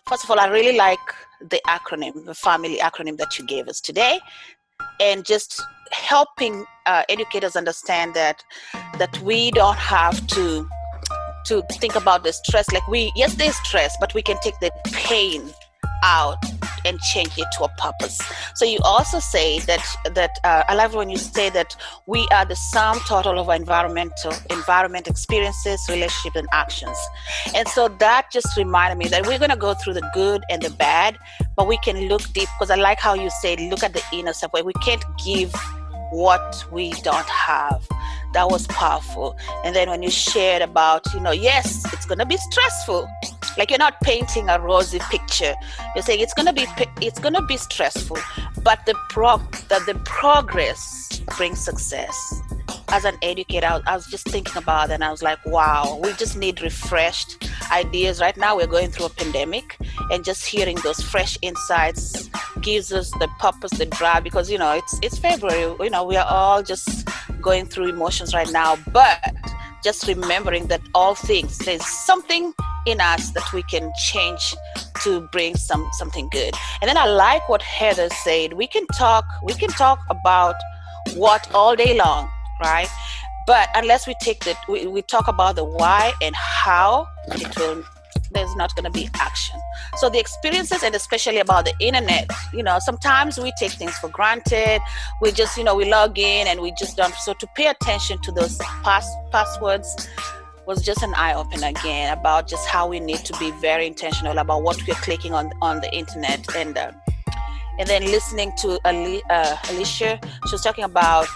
First of all, I really like the acronym, the family acronym that you gave us today, and just helping educators understand that we don't have to think about the stress. Like yes, there's stress, but we can take the pain out and change it to a purpose. So you also say that I love when you say that we are the sum total of our environment experiences, relationships, and actions. And so that just reminded me that we're going to go through the good and the bad, but we can look deep, because I like how you say look at the inner self, where we can't give what we don't have. That was powerful. And then when you shared about, yes, it's going to be stressful. Like, you're not painting a rosy picture. You're saying it's going to be stressful, but the progress brings success. As an educator, I was just thinking about it, and I was like, wow, we just need refreshed ideas. Right now, we're going through a pandemic, and just hearing those fresh insights gives us the purpose, the drive, because, it's February. We are all just going through emotions right now, but just remembering that all things, there's something in us that we can change to bring something good. And then I like what Heather said. We can talk about what all day long, right? But unless we we talk about the why and how, there's not going to be action. So the experiences, and especially about the internet, sometimes we take things for granted. We just, we log in and we just don't. So to pay attention to those passwords was just an eye-opener again about just how we need to be very intentional about what we're clicking on the internet. And then listening to Alicia, she was talking about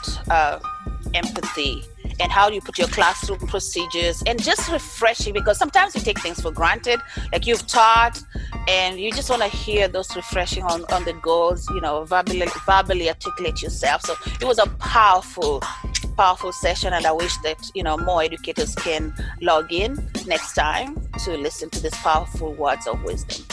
empathy and how you put your classroom procedures, and just refreshing, because sometimes we take things for granted, like you've taught, and you just want to hear those refreshing on the goals, verbally articulate yourself. So it was a powerful session, and I wish that more educators can log in next time to listen to these powerful words of wisdom.